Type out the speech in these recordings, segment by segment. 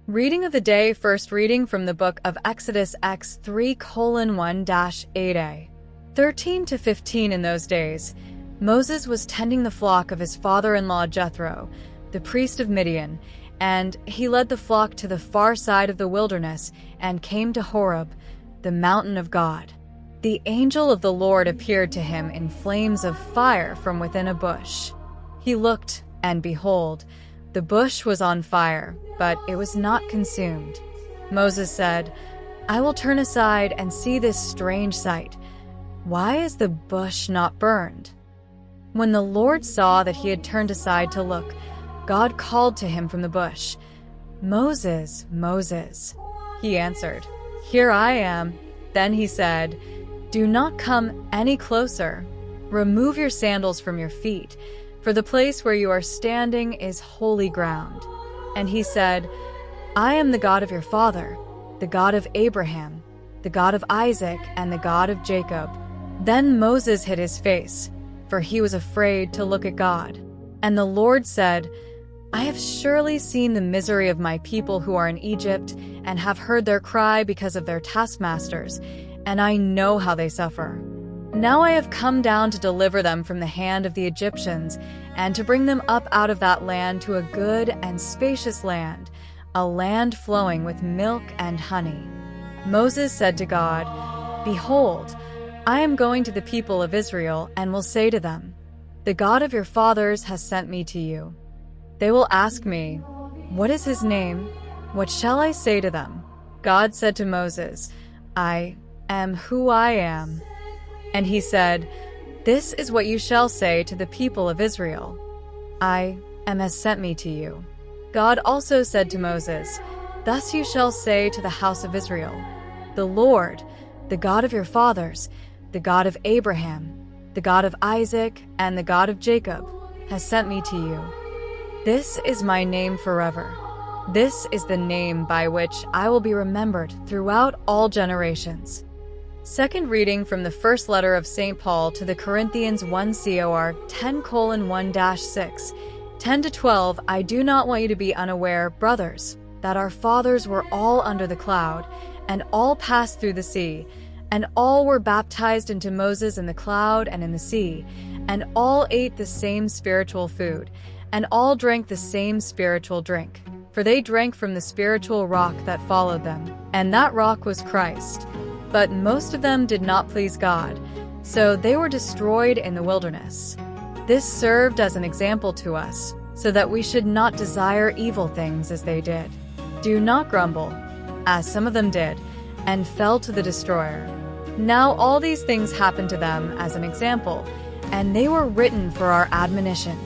Reading of the day, first reading from the book of Exodus X 3:1-8a. 13 to 15. In those days, Moses was tending the flock of his father-in-law Jethro, the priest of Midian, and he led the flock to the far side of the wilderness and came to Horeb, the mountain of God. The angel of the Lord appeared to him in flames of fire from within a bush. He looked, and behold, the bush was on fire, but it was not consumed. Moses said, "I will turn aside and see this strange sight. Why is the bush not burned?" When the Lord saw that he had turned aside to look, God called to him from the bush, "Moses, Moses." He answered, "Here I am." Then he said, "Do not come any closer. Remove your sandals from your feet, for the place where you are standing is holy ground." And he said, "I am the God of your father, the God of Abraham, the God of Isaac, and the God of Jacob." Then Moses hid his face, for he was afraid to look at God. And the Lord said, "I have surely seen the misery of my people who are in Egypt, and have heard their cry because of their taskmasters, and I know how they suffer. Now I have come down to deliver them from the hand of the Egyptians, and to bring them up out of that land to a good and spacious land, a land flowing with milk and honey." Moses said to God, "Behold, I am going to the people of Israel, and will say to them, 'The God of your fathers has sent me to you.' They will ask me, 'What is his name?' What shall I say to them?" God said to Moses, "I am who I am." And he said, "This is what you shall say to the people of Israel. I has sent me to you." God also said to Moses, "Thus you shall say to the house of Israel, 'The Lord, the God of your fathers, the God of Abraham, the God of Isaac, and the God of Jacob, has sent me to you.' This is my name forever. This is the name by which I will be remembered throughout all generations." Second reading from the first letter of St. Paul to the Corinthians 1 Cor 10:1-6, 10-12. "I do not want you to be unaware, brothers, that our fathers were all under the cloud, and all passed through the sea, and all were baptized into Moses in the cloud and in the sea, and all ate the same spiritual food, and all drank the same spiritual drink. For they drank from the spiritual rock that followed them, and that rock was Christ. But most of them did not please God, so they were destroyed in the wilderness. This served as an example to us, so that we should not desire evil things as they did. Do not grumble, as some of them did, and fell to the destroyer. Now all these things happened to them as an example, and they were written for our admonition,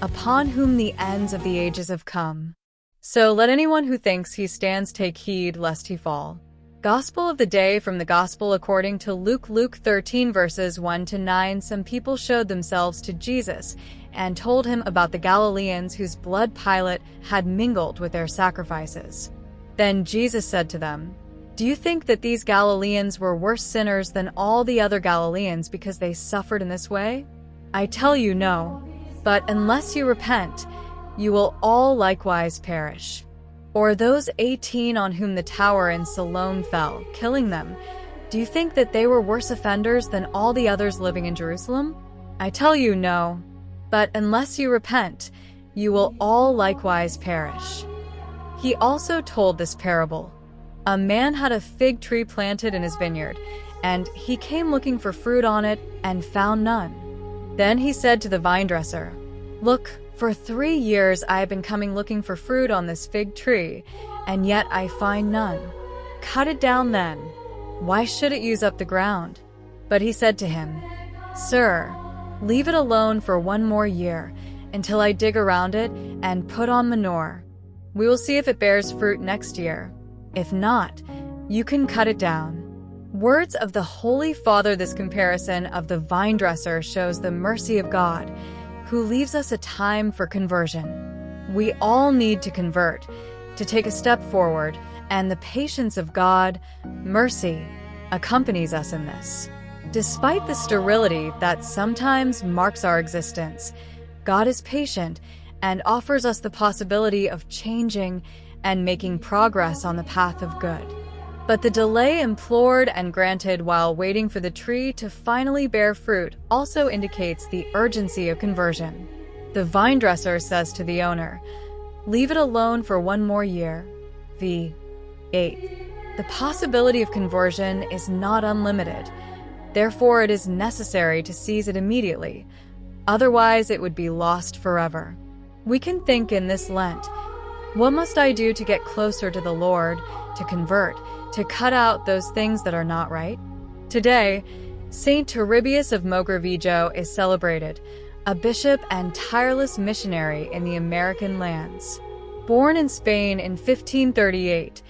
upon whom the ends of the ages have come. So let anyone who thinks he stands take heed lest he fall." Gospel of the day from the Gospel according to Luke. Luke 13 verses 1-9. Some people showed themselves to Jesus and told him about the Galileans whose blood Pilate had mingled with their sacrifices. Then Jesus said to them, "Do you think that these Galileans were worse sinners than all the other Galileans because they suffered in this way? I tell you no. But unless you repent, you will all likewise perish. Or those 18 on whom the tower in Siloam fell, killing them, do you think that they were worse offenders than all the others living in Jerusalem? I tell you no. But unless you repent, you will all likewise perish." He also told this parable. A man had a fig tree planted in his vineyard, and he came looking for fruit on it and found none. Then he said to the vine dresser, "Look, for 3 years I have been coming looking for fruit on this fig tree, and yet I find none. Cut it down then. Why should it use up the ground?" But he said to him, "Sir, leave it alone for 1 more year, until I dig around it and put on manure. We will see if it bears fruit next year. If not, you can cut it down." Words of the Holy Father. This comparison of the vine dresser shows the mercy of God, who leaves us a time for conversion. We all need to convert, to take a step forward, and the patience of God, mercy, accompanies us in this. Despite the sterility that sometimes marks our existence, God is patient and offers us the possibility of changing and making progress on the path of good. But the delay implored and granted while waiting for the tree to finally bear fruit also indicates the urgency of conversion. The vine dresser says to the owner, "Leave it alone for one more year." v. 8. The possibility of conversion is not unlimited. Therefore, it is necessary to seize it immediately. Otherwise, it would be lost forever. We can think in this Lent, what must I do to get closer to the Lord, to convert, to cut out those things that are not right? Today, Saint Turribius of Mogrovejo is celebrated, a bishop and tireless missionary in the American lands. Born in Spain in 1538,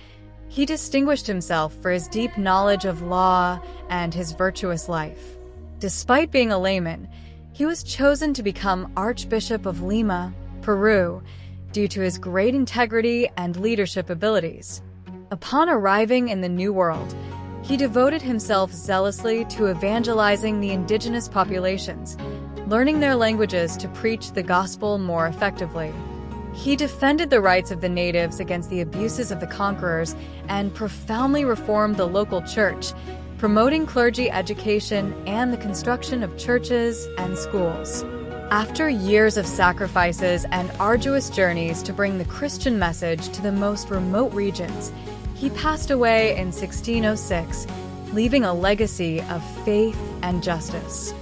he distinguished himself for his deep knowledge of law and his virtuous life. Despite being a layman, he was chosen to become Archbishop of Lima, Peru, due to his great integrity and leadership abilities. Upon arriving in the New World, he devoted himself zealously to evangelizing the indigenous populations, learning their languages to preach the gospel more effectively. He defended the rights of the natives against the abuses of the conquerors and profoundly reformed the local church, promoting clergy education and the construction of churches and schools. After years of sacrifices and arduous journeys to bring the Christian message to the most remote regions, he passed away in 1606, leaving a legacy of faith and justice.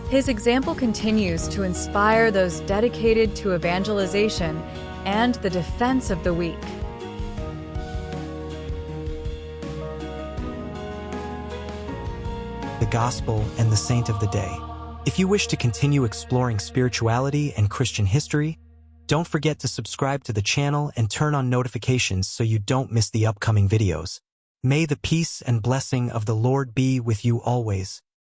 His example continues to inspire those dedicated to evangelization and the defense of the weak. The Gospel and the Saint of the Day. If you wish to continue exploring spirituality and Christian history, don't forget to subscribe to the channel and turn on notifications so you don't miss the upcoming videos. May the peace and blessing of the Lord be with you always.